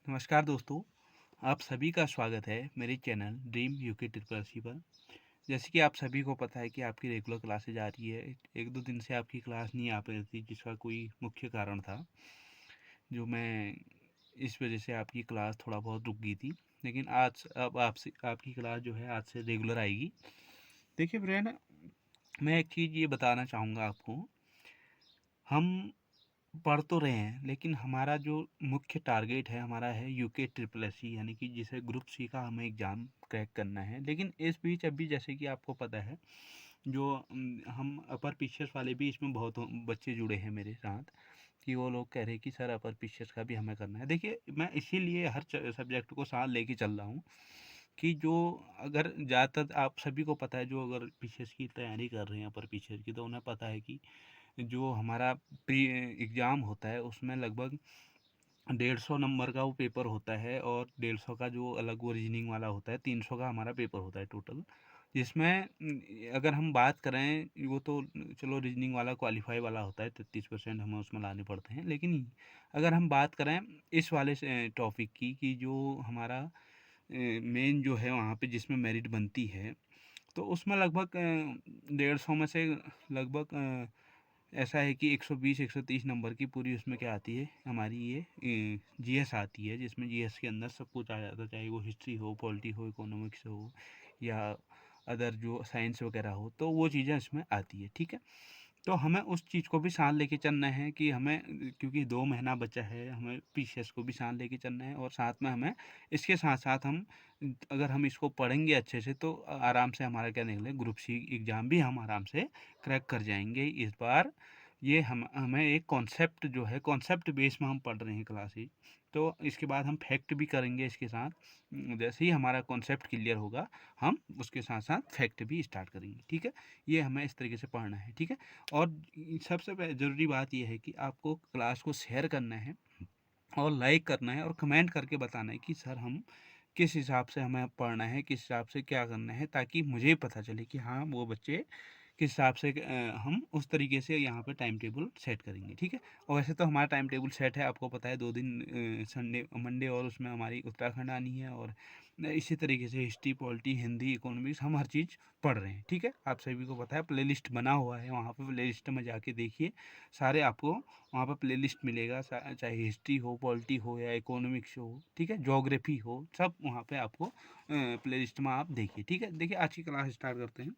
नमस्कार दोस्तों, आप सभी का स्वागत है मेरे channel dream UK triple C पर। जैसे कि आप सभी को पता है कि आपकी रेगुलर क्लासेज आ रही है। एक दो दिन से आपकी क्लास नहीं आ रही थी, जिसका कोई मुख्य कारण था, जो मैं इस वजह से आपकी क्लास थोड़ा बहुत रुक गई थी। लेकिन आज अब आपसे आपकी क्लास जो है आज से रेगुलर आएगी। देखिए फ्रेंड, मैं एक चीज़ ये बताना चाहूँगा आपको। हम पढ़ तो रहे हैं, लेकिन हमारा जो मुख्य टारगेट है हमारा है यूके ट्रिपल एस सी, यानी कि जिसे ग्रुप सी का हमें एग्ज़ाम क्रैक करना है। लेकिन इस बीच अभी जैसे कि आपको पता है, जो हम अपर पीसीएस वाले भी इसमें बहुत बच्चे जुड़े हैं मेरे साथ, कि वो लोग कह रहे हैं कि सर अपर पीसीएस का भी हमें करना है। देखिए, मैं इसीलिए हर सब्जेक्ट को साथ लेके चल रहा हूँ कि जो अगर ज़्यादातर आप सभी को पता है, जो अगर पीसीएस की तैयारी कर रहे हैं अपर पीसीएस की, तो उन्हें पता है कि जो हमारा प्री एग्ज़ाम होता है उसमें लगभग 150 नंबर का वो पेपर होता है, और 150 का जो अलग वो रीजनिंग वाला होता है, 300 का हमारा पेपर होता है टोटल। जिसमें अगर हम बात करें, वो तो चलो रीजनिंग वाला क्वालिफाई वाला होता है, 33% हमें उसमें लाने पड़ते हैं। लेकिन अगर हम बात करें इस वाले से टॉपिक की, कि जो हमारा मेन जो है वहाँ पे जिसमें मेरिट बनती है, तो उसमें लगभग 150 में से लगभग ऐसा है कि 120 130 नंबर की पूरी उसमें क्या आती है, हमारी ये जीएस आती है, जिसमें जीएस के अंदर सब कुछ आ जाता है, चाहे वो हिस्ट्री हो, पॉलिटी हो, इकोनॉमिक्स हो, या अदर जो साइंस वगैरह हो, तो वो चीज़ें इसमें आती है। ठीक है, तो हमें उस चीज़ को भी साथ लेके चलना है कि हमें, क्योंकि 2 महीना बचा है, हमें पीसीएस को भी साथ लेके चलना है, और साथ में हमें इसके साथ साथ हम, अगर हम इसको पढ़ेंगे अच्छे से, तो आराम से हमारा क्या निकले, ग्रुप सी एग्ज़ाम भी हम आराम से क्रैक कर जाएंगे इस बार। ये हम हमें एक कॉन्सेप्ट जो है, कॉन्सेप्ट बेस में हम पढ़ रहे हैं क्लासेज। तो इसके बाद हम फैक्ट भी करेंगे इसके साथ। जैसे ही हमारा कॉन्सेप्ट क्लियर होगा, हम उसके साथ साथ फैक्ट भी स्टार्ट करेंगे। ठीक है, ये हमें इस तरीके से पढ़ना है। ठीक है, और सबसे ज़रूरी बात यह है कि आपको क्लास को शेयर करना है, और लाइक करना है, और कमेंट करके बताना है कि सर हम किस हिसाब से हमें पढ़ना है, किस हिसाब से क्या करना है, ताकि मुझे पता चले कि हाँ, वो बच्चे किस हिसाब से हम उस तरीके से यहाँ पे टाइम टेबल सेट करेंगे। ठीक है, और वैसे तो हमारा टाइम टेबल सेट है, आपको पता है, 2 दिन संडे मंडे, और उसमें हमारी उत्तराखंड आनी है, और इसी तरीके से हिस्ट्री, पॉलिटी, हिंदी, इकोनॉमिक्स, हम हर चीज़ पढ़ रहे हैं। ठीक है, आप सभी को पता है, प्लेलिस्ट बना हुआ है, वहाँ पे प्लेलिस्ट में जाके देखिए, सारे आपको वहाँ पर प्लेलिस्ट मिलेगा, चाहे हिस्ट्री हो, पॉलिटी हो, या इकोनॉमिक्स हो, ठीक है, ज्योग्राफी हो, सब वहाँ पे आपको प्लेलिस्ट में आप देखिए। ठीक है, देखिए आज की क्लास स्टार्ट करते हैं।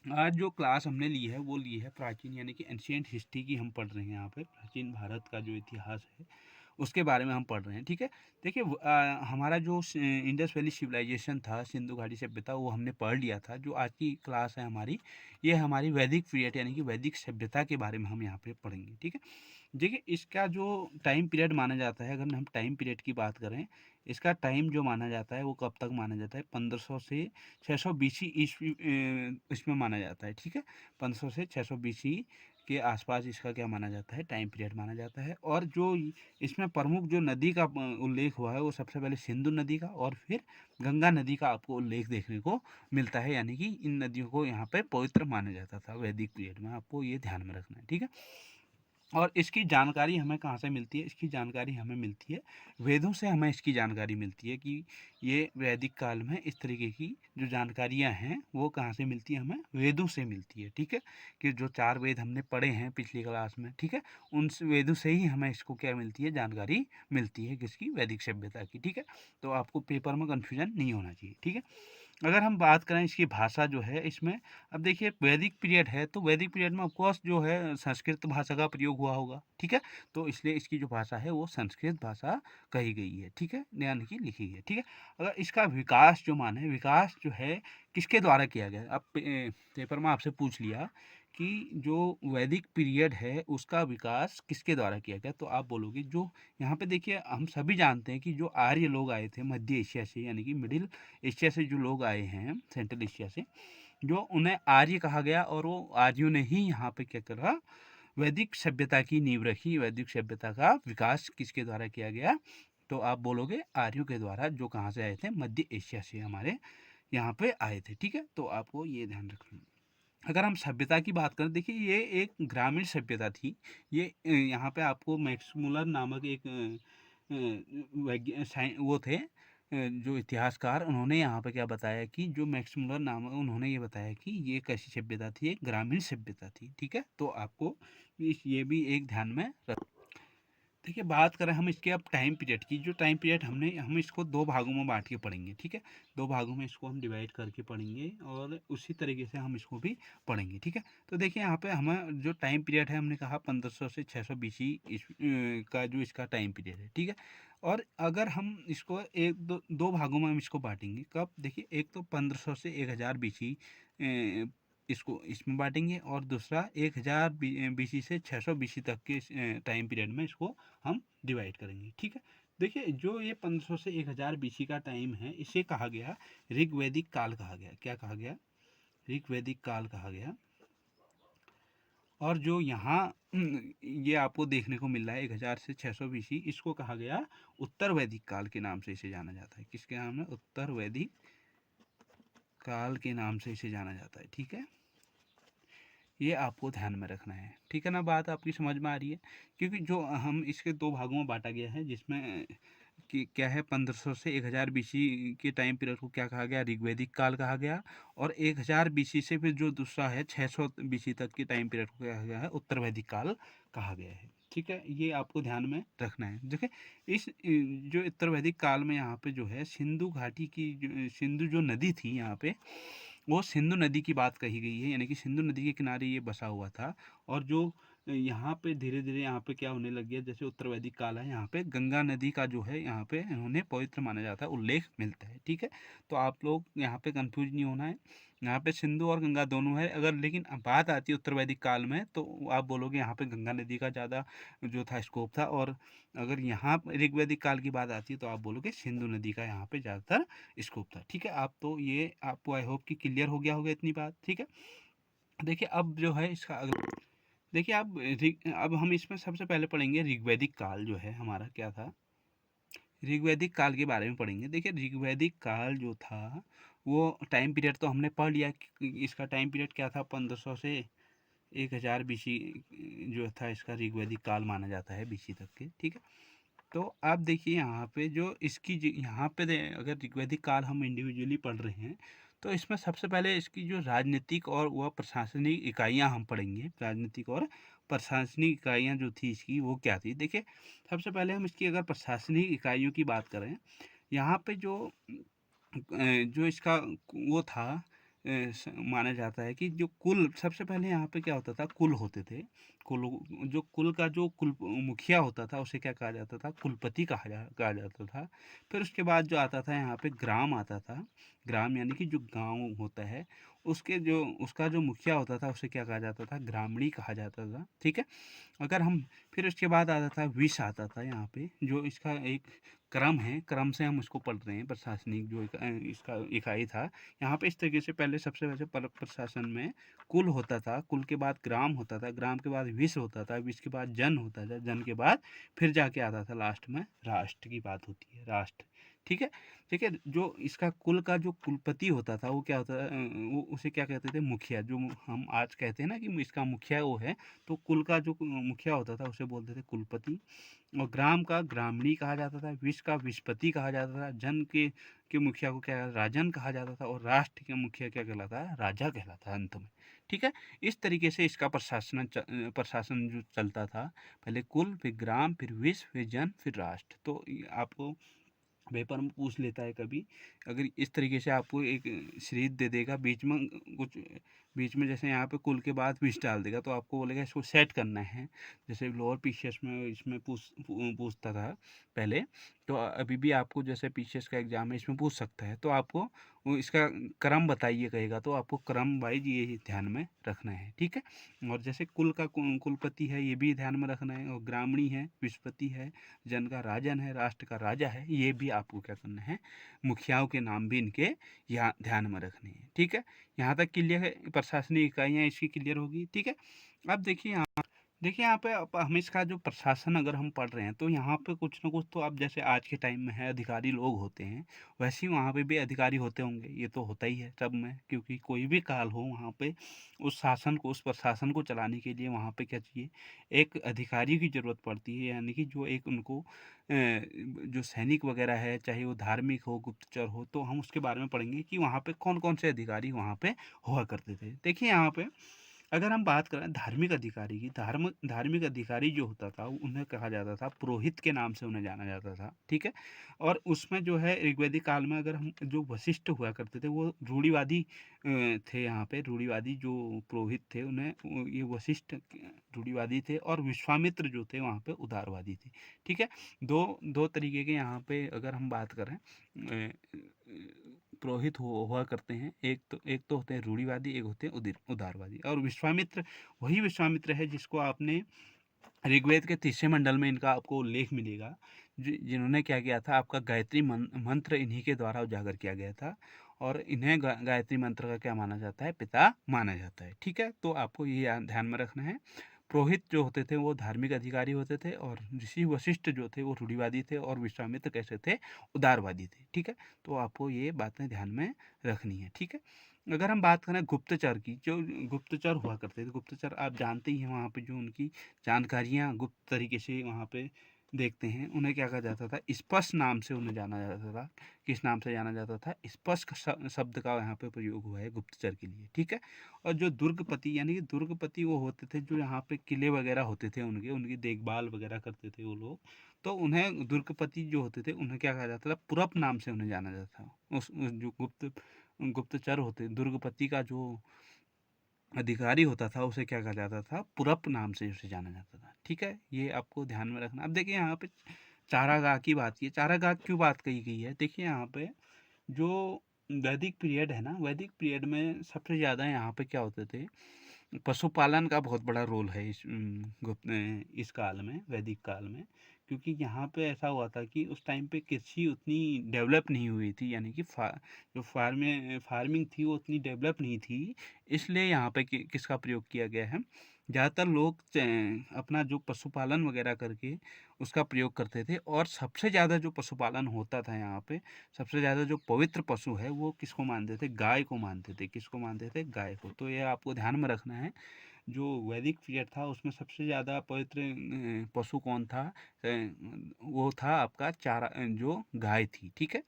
आज जो क्लास हमने ली है वो ली है प्राचीन, यानी कि एंशियंट हिस्ट्री की हम पढ़ रहे हैं। यहाँ पे प्राचीन भारत का जो इतिहास है उसके बारे में हम पढ़ रहे हैं। ठीक है, देखिए हमारा जो इंडस वैली सिविलाइजेशन था, सिंधु घाटी सभ्यता, वो हमने पढ़ लिया था। जो आज की क्लास है हमारी, ये हमारी वैदिक पीरियड, यानी कि वैदिक सभ्यता के बारे में हम यहाँ पे पढ़ेंगे। ठीक है, देखिए इसका जो टाइम पीरियड माना जाता है, अगर हम टाइम पीरियड की बात करें, इसका टाइम जो माना जाता है वो कब तक माना जाता है, 1500 से 600 बीसी ईस्वी इसमें माना जाता है। ठीक है, 1500 से 600 बीसी के आसपास इसका क्या माना जाता है, टाइम पीरियड माना जाता है। और जो इसमें प्रमुख जो नदी का उल्लेख हुआ है, वो सबसे पहले सिंधु नदी का, और फिर गंगा नदी का आपको उल्लेख देखने को मिलता है। यानी कि इन नदियों को यहाँ पे पवित्र माना जाता था वैदिक पीरियड में, आपको ये ध्यान में रखना है। ठीक है, और इसकी जानकारी हमें कहाँ से मिलती है, इसकी जानकारी हमें मिलती है वेदों से, हमें इसकी जानकारी मिलती है कि ये वैदिक काल में इस तरीके की जो जानकारियाँ हैं वो कहाँ से मिलती है, हमें वेदों से मिलती है। ठीक है, कि जो 4 वेद हमने पढ़े हैं पिछली क्लास में, ठीक है, उन वेदों से ही हमें इसको क्या मिलती है, जानकारी मिलती है, किसकी, वैदिक सभ्यता की। ठीक है, तो आपको पेपर में कन्फ्यूजन नहीं होना चाहिए। ठीक है, अगर हम बात करें इसकी भाषा जो है इसमें, अब देखिए वैदिक पीरियड है, तो वैदिक पीरियड में ऑफकोर्स जो है संस्कृत भाषा का प्रयोग हुआ होगा। ठीक है, तो इसलिए इसकी जो भाषा है वो संस्कृत भाषा कही गई है। ठीक है, यानी कि लिखी गई है। ठीक है, अगर इसका विकास जो माने, विकास जो है किसके द्वारा किया गया, अब पेपर में आपसे पूछ लिया कि जो वैदिक पीरियड है उसका विकास किसके द्वारा किया गया, तो आप बोलोगे, जो यहाँ पे देखिए हम सभी जानते हैं कि जो आर्य लोग आए थे मध्य एशिया से, यानी कि मिडिल एशिया से जो लोग आए हैं, सेंट्रल एशिया से, जो उन्हें आर्य कहा गया, और वो आर्यों ने ही यहाँ पे क्या करा, वैदिक सभ्यता की नींव रखी। वैदिक सभ्यता का विकास किसके द्वारा किया गया, तो आप बोलोगे आर्यों के द्वारा, जो कहाँ से आए थे, मध्य एशिया से हमारे यहाँ पे आए थे। ठीक है, तो आपको ये ध्यान रखना है। अगर हम सभ्यता की बात करें, देखिए ये एक ग्रामीण सभ्यता थी। ये यहाँ पे आपको मैक्स मुलर नामक एक वो थे जो इतिहासकार, उन्होंने यहाँ पे क्या बताया कि जो मैक्स मुलर नाम है, उन्होंने ये बताया कि ये कैसी सभ्यता थी, एक ग्रामीण सभ्यता थी। ठीक है, तो आपको ये भी एक ध्यान में रख। देखिए, बात करें हम इसके अब टाइम पीरियड की, जो टाइम पीरियड हम इसको दो भागों में बांट के पढ़ेंगे। ठीक है, दो भागों में इसको हम डिवाइड करके पढ़ेंगे और उसी तरीके से हम इसको भी पढ़ेंगे। ठीक है, तो देखिए यहाँ पे हमें जो टाइम पीरियड है, हमने कहा 1500 से 600 बीसी का जो इसका टाइम पीरियड है। ठीक है, और अगर हम इसको एक दो भागों में हम इसको बांटेंगे। कब? देखिए, एक तो 1500 से 1000 बीसी इसको इसमें बांटेंगे, और दूसरा 1000 बीसी से 600 बीसी तक के टाइम पीरियड में इसको हम डिवाइड करेंगे। ठीक है, देखिए, जो ये 1500 से 1000 बीसी का टाइम है, इसे कहा गया ऋग्वैदिक काल कहा गया। क्या कहा गया? ऋग्वैदिक काल कहा गया। और जो यहाँ ये आपको देखने को मिल रहा है 1000 से 600 बीसी, इसको कहा गया उत्तर वैदिक काल के नाम से इसे जाना जाता है। किसके नाम है? उत्तर वैदिक काल के नाम से इसे जाना जाता है। ठीक है, ये आपको ध्यान में रखना है। ठीक है ना, बात आपकी समझ में आ रही है? क्योंकि जो हम इसके दो भागों में बांटा गया है, जिसमें कि क्या है, 1500 से 1000 बीसी के टाइम पीरियड को क्या कहा गया? ऋग्वैदिक काल कहा गया। और 1000 बीसी से फिर जो दूसरा है 600 बीसी तक के टाइम पीरियड को क्या कहा गया है? उत्तर वैदिक काल कहा गया है। ठीक है, ये आपको ध्यान में रखना है। देखिए, इस जो उत्तर वैदिक काल में यहाँ पे जो है सिंधु घाटी की सिंधु जो नदी थी यहाँ पे, वो सिंधु नदी की बात कही गई है, यानी कि सिंधु नदी के किनारे ये बसा हुआ था। और जो यहाँ पे धीरे धीरे यहाँ पे क्या होने लग गया, जैसे उत्तर वैदिक काल है, यहाँ पे गंगा नदी का जो है यहाँ पे इन्होंने पवित्र माना जाता है, उल्लेख मिलता है। ठीक है, तो आप लोग यहाँ पे कंफ्यूज नहीं होना है। यहाँ पे सिंधु और गंगा दोनों है, अगर लेकिन बात आती है उत्तर वैदिक काल में, तो आप बोलोगे यहाँ पे गंगा नदी का ज़्यादा जो था स्कोप था। और अगर यहाँ ऋग्वैदिक काल की बात आती है, तो आप बोलोगे सिंधु नदी का यहाँ पे ज़्यादातर स्कोप था। ठीक है, आप तो ये आपको आई होप कि क्लियर हो गया होगा इतनी बात। ठीक है, देखिए अब जो है इसका अगला, देखिए अब हम इसमें सबसे पहले पढ़ेंगे ऋग्वैदिक काल जो है हमारा क्या था, ऋग्वैदिक काल के बारे में पढ़ेंगे। देखिए, ऋग्वैदिक काल जो था, वो टाइम पीरियड तो हमने पढ़ लिया कि इसका टाइम पीरियड क्या था, 1500 से 1000 बीसी जो था इसका ऋग्वैदिक काल माना जाता है, बीसी तक के। ठीक है, तो आप देखिए यहाँ पे जो इसकी यहाँ पे अगर ऋग्वैदिक काल हम इंडिविजुअली पढ़ रहे हैं, तो इसमें सबसे पहले इसकी जो राजनीतिक और वह प्रशासनिक इकाइयाँ हम पढ़ेंगे। राजनीतिक और प्रशासनिक इकाइयाँ जो थी इसकी, वो क्या थी? देखिए, सबसे पहले हम इसकी अगर प्रशासनिक इकाइयों की बात करें, यहाँ पे जो इसका वो था, माना जाता है कि जो कुल, सबसे पहले यहाँ पे क्या होता था, कुल होते थे। कुल, जो कुल का जो कुल मुखिया होता था, उसे क्या कहा जाता था? कुलपति कहा जाता था। फिर उसके बाद जो आता था यहाँ पे ग्राम आता था। ग्राम यानी कि जो गांव होता है, उसका जो मुखिया होता था, उसे क्या कहा जाता था? ग्रामीणी कहा जाता था। ठीक है, अगर हम फिर उसके बाद आता था विष आता था यहाँ पे, जो इसका एक क्रम है, क्रम से हम उसको पढ़ रहे हैं। प्रशासनिक जो इसका इकाई था, यहाँ पे इस तरीके से पहले सबसे पहले प्रशासन में कुल होता था, कुल के बाद ग्राम होता था, ग्राम के बाद विष होता था, विष के बाद जन होता था, जन के बाद फिर जाके आता था लास्ट में राष्ट्र की बात होती है, राष्ट्र। ठीक है, ठीक है, जो इसका कुल का जो कुलपति होता था, वो क्या होता था, वो उसे क्या कहते थे? मुखिया। जो हम आज कहते हैं ना कि इसका मुखिया वो है, तो कुल का जो मुखिया होता था, उसे बोलते थे कुलपति। और ग्राम का ग्रामीणी कहा जाता था, विष का विषपति कहा जाता था, जन के मुखिया को क्या राजन कहा जाता था, और राष्ट्र के मुखिया क्या कहलाता है? राजा कहलाता है अंत में। ठीक है, इस तरीके से इसका प्रशासन जो चलता था, पहले कुल, फिर ग्राम, फिर विष, फिर जन, फिर राष्ट्र। तो आपको पेपर में पूछ लेता है कभी, अगर इस तरीके से आपको एक सीरीज दे देगा, बीच में जैसे यहाँ पे कुल के बाद विष डाल देगा, तो आपको बोलेगा इसको सेट करना है। जैसे लोअर पीसीएस में इसमें पूछता था पहले, तो अभी भी आपको जैसे पीसीएस का एग्जाम है, इसमें पूछ सकता है, तो आपको वो इसका क्रम बताइए कहेगा, तो आपको क्रम वाइज ये ध्यान में रखना है। ठीक है, और जैसे कुल का कुलपति है, ये भी ध्यान में रखना है, और ग्रामीणी है, विषपति है, जन का राजन है, राष्ट्र का राजा है, ये भी आपको क्या करना है? मुखियाओं के नाम भी इनके यहाँ ध्यान में रखने हैं। ठीक है, यहाँ तक क्लियर है? प्रशासनिक इकाइयाँ इसकी क्लियर होगी। ठीक है, अब देखिए यहाँ, देखिए, यहाँ पे हम इसका जो प्रशासन अगर हम पढ़ रहे हैं, तो यहाँ पे कुछ न कुछ तो अब जैसे आज के टाइम में है अधिकारी लोग होते हैं, वैसे ही वहाँ पे भी अधिकारी होते होंगे। ये तो होता ही है सब में, क्योंकि कोई भी काल हो वहाँ पे उस शासन को, उस प्रशासन को चलाने के लिए वहाँ पे क्या चाहिए, एक अधिकारी की ज़रूरत पड़ती है। यानी कि जो एक उनको जो सैनिक वगैरह है, चाहे वो धार्मिक हो, गुप्तचर हो, तो हम उसके बारे में पढ़ेंगे कि वहाँ पे कौन-कौन से अधिकारी वहाँ पे हुआ करते थे। देखिए यहाँ पे अगर हम बात करें धार्मिक अधिकारी की, धार्मिक अधिकारी जो होता था उन्हें कहा जाता था पुरोहित के नाम से उन्हें जाना जाता था, ठीक है। और उसमें जो है ऋग्वैदिक काल में अगर हम जो वशिष्ठ हुआ करते थे वो रूढ़िवादी थे। यहाँ पे रूढ़िवादी जो पुरोहित थे उन्हें ये वशिष्ठ रूढ़िवादी थे, और विश्वामित्र जो थे वहाँ पे उदारवादी थे, ठीक है। दो दो तरीके के यहाँ पे अगर हम बात करें पुरोहित हुआ करते हैं। एक तो होते हैं रूढ़िवादी, एक होते हैं उदारवादी। और विश्वामित्र वही विश्वामित्र है जिसको आपने ऋग्वेद के तीसरे मंडल में इनका आपको उल्लेख मिलेगा, जिन्होंने क्या किया था, आपका गायत्री मंत्र इन्हीं के द्वारा उजागर किया गया था। और इन्हें गायत्री मंत्र का क्या माना जाता है, पिता माना जाता है, ठीक है। तो आपको ये ध्यान में रखना है। पुरोहित जो होते थे वो धार्मिक अधिकारी होते थे, और ऋषि वशिष्ठ जो थे वो रूढ़िवादी थे, और विश्वामित्र कैसे थे, उदारवादी थे, ठीक है। तो आपको ये बातें ध्यान में रखनी है, ठीक है। अगर हम बात करें गुप्तचर की, जो गुप्तचर हुआ करते थे, गुप्तचर आप जानते ही हैं, वहाँ पे जो उनकी जानकारियाँ गुप्त तरीके से वहाँ पे देखते हैं, उन्हें क्या कहा जाता था, स्पष्ट नाम से उन्हें जाना जाता था। किस नाम से जाना जाता था, स्पष्ट शब्द का यहाँ पे प्रयोग हुआ है गुप्तचर के लिए, ठीक है। और जो दुर्गपति, यानी कि दुर्गपति वो होते थे जो यहाँ पे किले वगैरह होते थे, उनके उनकी देखभाल वगैरह करते थे वो लोग। तो उन्हें दुर्गपति जो होते थे उन्हें क्या कहा जाता था, पुरप नाम से उन्हें जाना जाता था। उस जो गुप्तचर होते, दुर्गपति का जो अधिकारी होता था उसे क्या कहा जाता था, पुरप नाम से उसे जाना जाता था, ठीक है। ये आपको ध्यान में रखना। अब देखिए यहाँ पे चारागाह की बात की, चारागाह क्यों बात कही गई है, देखिए यहाँ पे जो वैदिक पीरियड है ना, वैदिक पीरियड में सबसे ज़्यादा यहाँ पे क्या होते थे, पशुपालन का बहुत बड़ा रोल है इस काल में, वैदिक काल में। क्योंकि यहाँ पे ऐसा हुआ था कि उस टाइम पे कृषि उतनी डेवलप नहीं हुई थी, यानी कि जो फार्मिंग थी वो उतनी डेवलप नहीं थी। इसलिए यहाँ पे किसका प्रयोग किया गया है, ज़्यादातर लोग अपना जो पशुपालन वगैरह करके उसका प्रयोग करते थे। और सबसे ज़्यादा जो पशुपालन होता था यहाँ पे, सबसे ज़्यादा जो पवित्र पशु है वो किसको मानते थे, गाय को मानते थे। किसको मानते थे, गाय को। तो ये आपको ध्यान में रखना है। जो वैदिक पीरियड था उसमें सबसे ज़्यादा पवित्र पशु कौन था, वो था आपका जो गाय थी, ठीक है।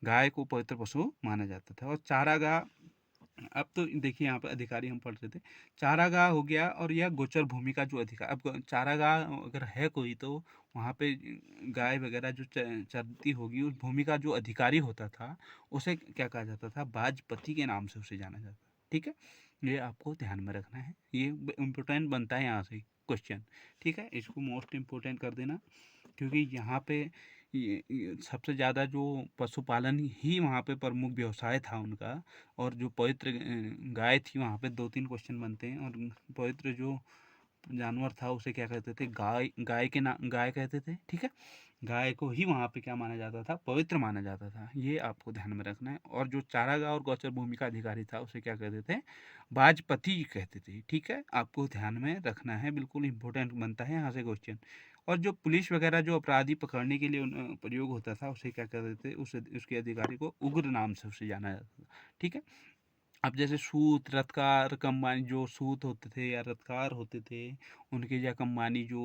गाय को पवित्र पशु माना जाता था। और चारागाह, अब तो देखिए यहाँ पे अधिकारी हम पढ़ रहे थे, चारागाह हो गया, और यह गोचर भूमि का जो अधिकार, अब चारागाह अगर है कोई तो वहाँ पे गाय वगैरह जो चरती होगी, उस भूमि का जो अधिकारी होता था उसे क्या कहा जाता था, बाजपति के नाम से उसे जाना जाता था, ठीक है। ये आपको ध्यान में रखना है, ये इम्पोर्टेंट बनता है यहाँ से क्वेश्चन, ठीक है। इसको मोस्ट इम्पोर्टेंट कर देना, क्योंकि यहाँ पे ये सबसे ज़्यादा जो पशुपालन ही वहाँ पे प्रमुख व्यवसाय था उनका। और जो पवित्र गाय थी, वहाँ पे 2-3 क्वेश्चन बनते हैं। और पवित्र जो जानवर था उसे क्या कहते थे, गाय कहते थे, ठीक है। गाय को ही वहाँ पे क्या माना जाता था, पवित्र माना जाता था। ये आपको ध्यान में रखना है। और जो चारागाह और गौचर भूमि का अधिकारी था उसे क्या कहते थे, बाजपति कहते थे, ठीक है। आपको ध्यान में रखना है, बिल्कुल इंपॉर्टेंट बनता है यहाँ से क्वेश्चन। और जो पुलिस वगैरह जो अपराधी पकड़ने के लिए प्रयोग होता था उसे क्या कहते थे, उसके अधिकारी को उग्र नाम से उसे जाना जाता था, ठीक है। अब जैसे सूत, रत्कार, कम्बानी, जो सूत होते थे या रत्कार होते थे, उनके या कम्बानी जो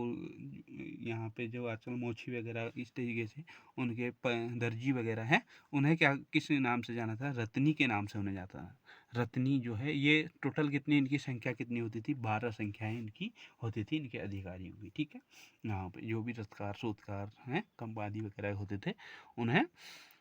यहाँ पे जो आजकल मोची वगैरह इस तरीके से उनके दर्जी वगैरह हैं, उन्हें क्या किस नाम से जाना था, रत्नी के नाम से उन्हें जाता था। रत्नी जो है, ये टोटल कितनी इनकी संख्या कितनी होती थी, 12 संख्याएं इनकी होती थी, इनके अधिकारियों की, ठीक है। यहाँ पे जो भी रत्कार, सूतकार हैं, कम्बानी वगैरह होते थे, उन्हें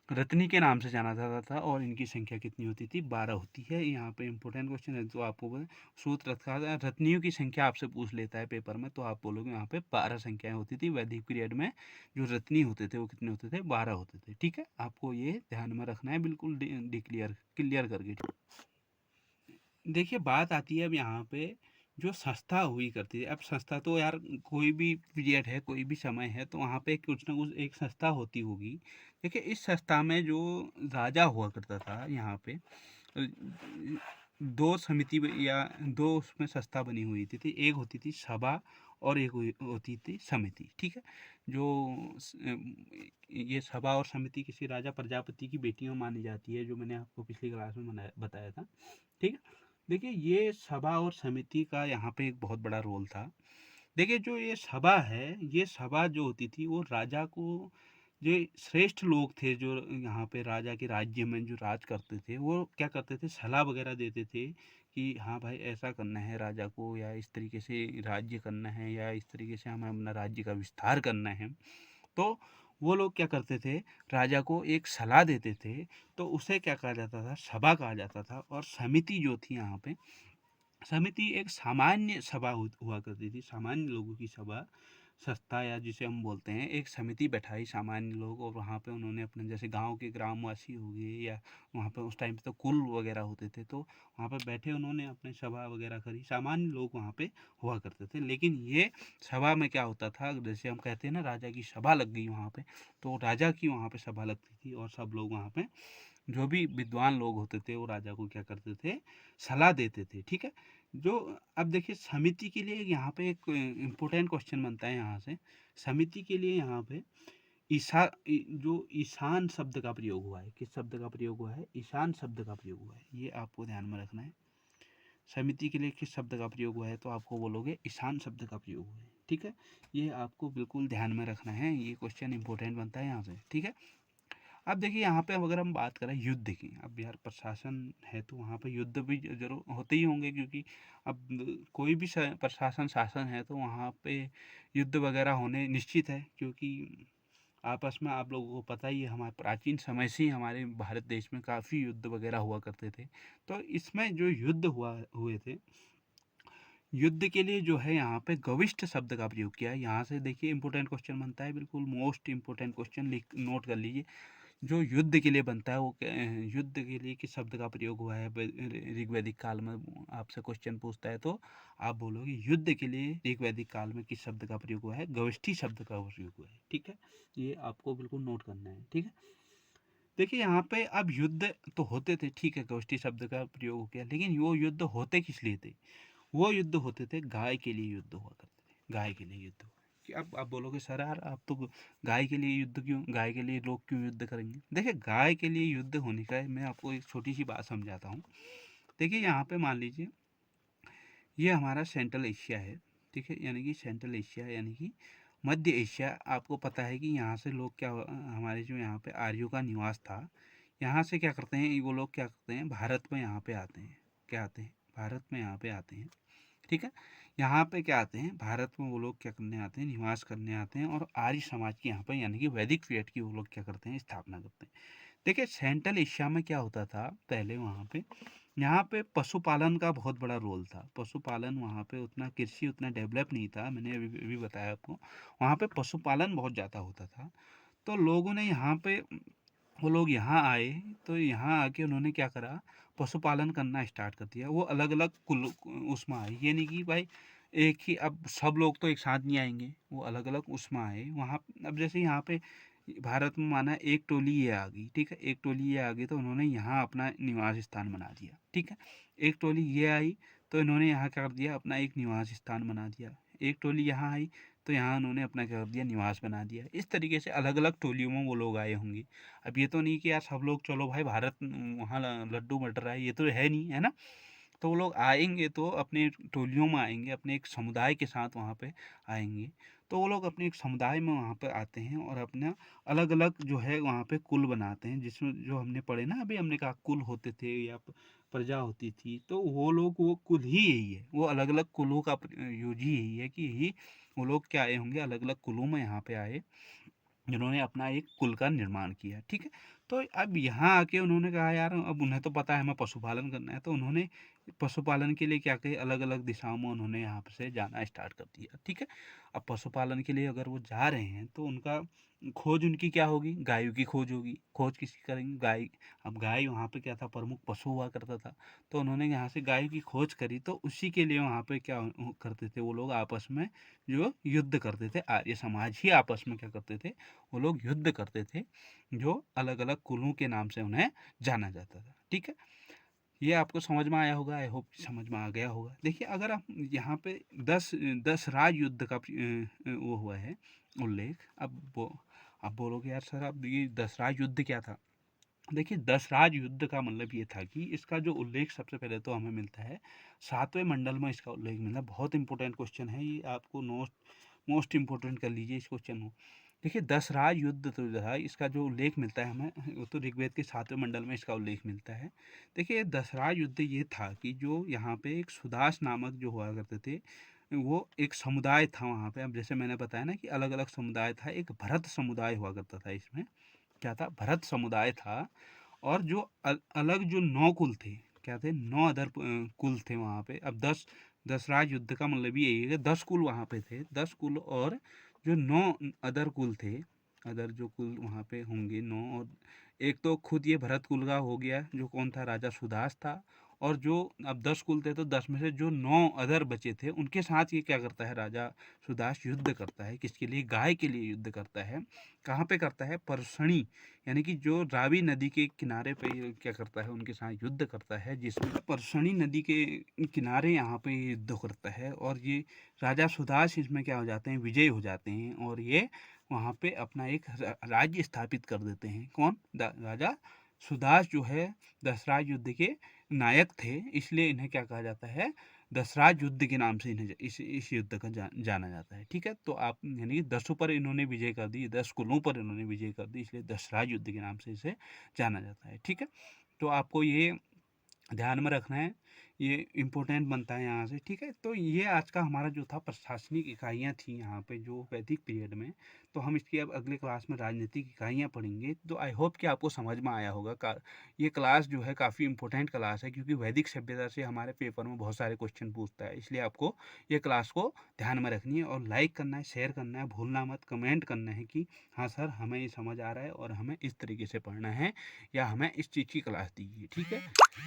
रत्नी के नाम से जाना जाता था। और इनकी संख्या कितनी होती थी, 12 होती है। यहाँ पे इंपॉर्टेंट क्वेश्चन है तो आपको सूत रत्नियों की संख्या आपसे पूछ लेता है पेपर में, तो आप बोलोगे यहाँ पे 12 संख्याएं होती थी वैदिक पीरियड में। जो रत्नी होते थे वो कितने होते थे, 12 होते थे, ठीक है। आपको ये ध्यान में रखना है, बिल्कुल क्लियर करके। देखिए बात आती है अब यहाँ पे जो संस्था हुई करती है। अब संस्था तो यार कोई भी पीरियड है, कोई भी समय है, तो वहाँ पे कुछ ना कुछ एक संस्था होती होगी। देखिए इस संस्था में जो राजा हुआ करता था यहाँ पे, दो समिति या दो उसमें संस्था बनी हुई थी। एक होती थी सभा और एक होती थी समिति, ठीक है। जो ये सभा और समिति किसी राजा प्रजापति की बेटियों मानी जाती है, जो मैंने आपको पिछली क्लास में बताया था, ठीक है। देखिए ये सभा और समिति का यहाँ पे एक बहुत बड़ा रोल था। देखिए जो ये सभा है, ये सभा जो होती थी वो राजा को, जो श्रेष्ठ लोग थे जो यहाँ पे राजा के राज्य में जो राज करते थे, वो क्या करते थे, सलाह वगैरह देते थे कि हाँ भाई ऐसा करना है राजा को, या इस तरीके से राज्य करना है, या इस तरीके से हमें अपना राज्य का विस्तार करना है। तो वो लोग क्या करते थे, राजा को एक सलाह देते थे, तो उसे क्या कहा जाता था, सभा कहा जाता था। और समिति जो थी यहाँ पे, समिति एक सामान्य सभा हुआ करती थी, सामान्य लोगों की सभा, संस्था या जिसे हम बोलते हैं, एक समिति बैठाई सामान्य लोग, और वहाँ पे उन्होंने अपने जैसे गांव के ग्रामवासी हो गए, या वहाँ पे उस टाइम पे तो कुल वगैरह होते थे, तो वहाँ पे बैठे उन्होंने अपने सभा वगैरह करी, सामान्य लोग वहाँ पे हुआ करते थे। लेकिन ये सभा में क्या होता था, जैसे हम कहते हैं ना राजा की सभा लग गई वहाँ पे, तो राजा की वहाँ पे सभा लगती थी, और सब लोग वहाँ पे जो भी विद्वान लोग होते थे वो राजा को क्या करते थे, सलाह देते थे, ठीक है। जो अब देखिए समिति के लिए यहाँ पे एक इम्पोर्टेंट क्वेश्चन बनता है यहाँ से, समिति के लिए यहाँ पे जो ईशान शब्द का प्रयोग हुआ है, किस शब्द का प्रयोग हुआ है, ईशान शब्द का प्रयोग हुआ है, ये आपको ध्यान में रखना है। समिति के लिए किस शब्द का प्रयोग हुआ है, तो आपको बोलोगे ईशान शब्द का प्रयोग हुआ है, ठीक है। ये आपको बिल्कुल ध्यान में रखना है, ये क्वेश्चन इंपॉर्टेंट बनता है यहाँ से, ठीक है। अब देखिए यहाँ पे अगर हम बात करें युद्ध की, अब यार प्रशासन है तो वहाँ पे युद्ध भी जरूर होते ही होंगे, क्योंकि अब कोई भी प्रशासन शासन है तो वहाँ पे युद्ध वगैरह होने निश्चित है, क्योंकि आपस में आप लोगों को पता ही है, हमारे प्राचीन समय से ही हमारे भारत देश में काफ़ी युद्ध वगैरह हुआ करते थे। तो इसमें जो युद्ध हुए थे, युद्ध के लिए जो है यहाँ पे गविष्ठ शब्द का प्रयोग किया है। यहाँ से देखिए इंपॉर्टेंट क्वेश्चन बनता है, बिल्कुल मोस्ट इंपॉर्टेंट क्वेश्चन, लिख नोट कर लीजिए। जो युद्ध के लिए बनता है वो युद्ध के लिए किस शब्द का प्रयोग हुआ है, ऋग्वैदिक काल में आपसे क्वेश्चन पूछता है तो आप बोलोगे युद्ध के लिए ऋग्वैदिक काल में किस शब्द का प्रयोग हुआ है, गविष्ठी शब्द का प्रयोग हुआ है, ठीक है। ये आपको बिल्कुल नोट करना है, ठीक है। देखिए यहाँ पे अब युद्ध तो होते थे, ठीक है, गविष्ठी शब्द का प्रयोग हो गया, लेकिन वो युद्ध होते किस लिए थे, वो युद्ध होते थे गाय के लिए, युद्ध हुआ करते थे, गाय के लिए युद्ध। कि अब आप बोलोगे सर यार आप तो गाय के लिए युद्ध क्यों, गाय के लिए लोग क्यों युद्ध करेंगे। देखिए गाय के लिए युद्ध होने का मैं आपको एक छोटी सी बात समझाता हूँ। देखिए यहाँ पे मान लीजिए ये हमारा सेंट्रल एशिया है, ठीक है, यानी कि सेंट्रल एशिया यानी कि मध्य एशिया। आपको पता है कि यहाँ से लोग क्या, हमारे जो यहाँ पे आर्यों का निवास था, यहाँ से क्या करते हैं वो लोग, क्या करते हैं भारत में यहाँ पे आते हैं, क्या आते हैं भारत में यहाँ पे आते हैं, ठीक है। यहाँ पे क्या आते हैं, भारत में वो लोग क्या करने आते हैं, निवास करने आते हैं, और आर्य समाज की यहाँ पे यानी कि वैदिक पीरियड की वो लोग क्या करते हैं, स्थापना करते हैं। देखिए सेंट्रल एशिया में क्या होता था पहले, वहाँ पे यहाँ पे पशुपालन का बहुत बड़ा रोल था। पशुपालन वहाँ पे उतना, कृषि उतना डेवलप नहीं था, मैंने अभी अभी बताया आपको, वहाँ पे पशुपालन बहुत ज़्यादा होता था। तो लोगों ने यहाँ पे, वो लोग यहाँ आए, तो यहाँ आके उन्होंने क्या करा, पशुपालन करना स्टार्ट कर दिया। वो अलग अलग कुल उसमें आए, ये नहीं कि भाई एक ही, अब सब लोग तो एक साथ नहीं आएंगे, वो अलग अलग उसमें आए वहाँ। अब जैसे यहाँ पे भारत में माना एक टोली ये आ गई, ठीक है, एक टोली ये आ गई तो उन्होंने यहाँ अपना निवास स्थान बना दिया, ठीक है। एक टोली ये आई तो इन्होंने यहाँ क्या कर दिया, अपना एक निवास स्थान बना दिया। एक टोली यहाँ आई तो यहाँ उन्होंने अपना क्या कर दिया, निवास बना दिया। इस तरीके से अलग अलग टोलियों में वो लोग आए होंगे। अब ये तो नहीं कि यार सब लोग चलो भाई भारत वहाँ लड्डू बट रहा है, ये तो है नहीं, है ना। तो वो लोग आएंगे तो अपने टोलियों में आएंगे, अपने एक समुदाय के साथ वहाँ पे आएंगे। तो वो लोग अपने एक समुदाय में वहाँ पे आते हैं, और अपना अलग अलग जो है वहाँ पे कुल बनाते हैं, जिसमें जो हमने पढ़े ना अभी, हमने कहा कुल होते थे या प्रजा होती थी, तो वो लोग, वो कुल ही यही है, वो अलग अलग कुलों का यूज ही यही है कि यही वो लोग क्या आए होंगे, अलग अलग कुलों में यहाँ पे आए, जिन्होंने अपना एक कुल का निर्माण किया, ठीक है। तो अब यहाँ आके उन्होंने कहा यार अब उन्हें तो पता है हमें पशुपालन करना है, तो उन्होंने पशुपालन के लिए क्या किया, अलग अलग दिशाओं में उन्होंने यहाँ से जाना स्टार्ट कर दिया, ठीक है। अब पशुपालन के लिए अगर वो जा रहे हैं तो उनका खोज, उनकी क्या होगी, गायों की खोज होगी। खोज किसकी करेंगे, गाय। अब गाय वहाँ पे क्या था, प्रमुख पशु हुआ करता था, तो उन्होंने यहाँ से गाय की खोज करी, तो उसी के लिए वहाँ पे क्या करते थे वो लोग, आपस में जो युद्ध करते थे, आर्य समाज ही आपस में क्या करते थे, वो लोग युद्ध करते थे, जो अलग अलग कुलों के नाम से उन्हें जाना जाता था, ठीक है। ये आपको समझ में आया होगा, आई होप समझ में आ गया होगा। देखिए अगर आप यहाँ पे 10 राज युद्ध का वो हुआ है उल्लेख। अब बोलोगे यार सर अब ये 10 राज युद्ध क्या था? देखिए 10 राज युद्ध का मतलब ये था कि इसका जो उल्लेख सबसे पहले तो हमें मिलता है 7वें मंडल में। इसका उल्लेख मिलता है। बहुत इंपॉर्टेंट क्वेश्चन है ये, आपको मोस्ट इंपॉर्टेंट कर लीजिए इस क्वेश्चन को। देखिए 10 राज युद्ध तो जो है इसका जो उल्लेख मिलता है हमें, वो तो ऋग्वेद के 7वें मंडल में इसका उल्लेख मिलता है। देखिए 10 राज युद्ध ये था कि जो यहाँ पे एक सुदास नामक जो हुआ करते थे, वो एक समुदाय था वहाँ पे। अब जैसे मैंने बताया ना कि अलग अलग समुदाय था, एक भरत समुदाय हुआ करता था। इसमें क्या था? भरत समुदाय था। और जो अलग जो 9 कुल थे, क्या थे? 9 अदर कुल थे वहाँ पे। अब 10 राज युद्ध का मतलब ही यही है कि 10 कुल वहाँ पे थे। 10 कुल और जो 9 अदर कुल थे, अदर जो कुल वहाँ पे होंगे 9, और एक तो खुद ये भरत कुल का हो गया, जो कौन था? राजा सुदास था। और जो अब 10 कुल थे तो 10 में से जो 9 अदर बचे थे उनके साथ ये क्या करता है? राजा सुदास युद्ध करता है। किसके लिए? गाय के लिए युद्ध करता है। कहाँ पे करता है? परसणी, यानी कि जो रावी नदी के किनारे पे ये क्या करता है? उनके साथ युद्ध करता है, जिसमें परसणी नदी के किनारे यहाँ पे ये युद्ध करता है। और ये राजा सुदास इसमें क्या हो जाते हैं? विजयी हो जाते हैं। और ये वहाँ पे अपना एक राज्य स्थापित कर देते हैं। कौन? राजा सुदास जो है दसराज युद्ध के नायक थे, इसलिए इन्हें क्या कहा जाता है? दसराज युद्ध के नाम से इन्हें इस युद्ध का जाना जाता है। ठीक है, तो आप यानी कि 10 पर इन्होंने विजय कर दी, 10 कुलों पर इन्होंने विजय कर दी, इसलिए दसराज युद्ध के नाम से इसे जाना जाता है। ठीक है, तो आपको ये ध्यान में रखना है, ये इम्पोर्टेंट बनता है यहाँ से। ठीक है, तो ये आज का हमारा जो था प्रशासनिक इकाइयाँ थी यहाँ पे जो वैदिक पीरियड में। तो हम इसकी अब अगले क्लास में राजनीतिक इकाइयाँ पढ़ेंगे। तो आई होप कि आपको समझ में आया होगा। ये क्लास जो है काफ़ी इंपॉर्टेंट क्लास है, क्योंकि वैदिक सभ्यता से हमारे पेपर में बहुत सारे क्वेश्चन पूछता है। इसलिए आपको ये क्लास को ध्यान में रखनी है, और लाइक करना है, शेयर करना है, भूलना मत, कमेंट करना है कि हाँ सर हमें ये समझ आ रहा है और हमें इस तरीके से पढ़ना है, या हमें इस चीज़ की क्लास दीजिए। ठीक है,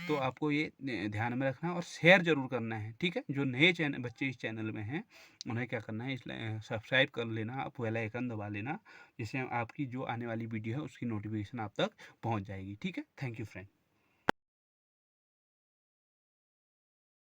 तो आपको ये ध्यान में रखना है, और शेयर ज़रूर करना है। ठीक है, जो नए चैनल बच्चे इस चैनल में हैं उन्हें क्या करना है? इसलिए सब्सक्राइब कर लेना, आप बेल आइकन दबा लेना, जिससे आपकी जो आने वाली वीडियो है उसकी नोटिफिकेशन आप तक पहुंच जाएगी। ठीक है, थैंक यू फ्रेंड।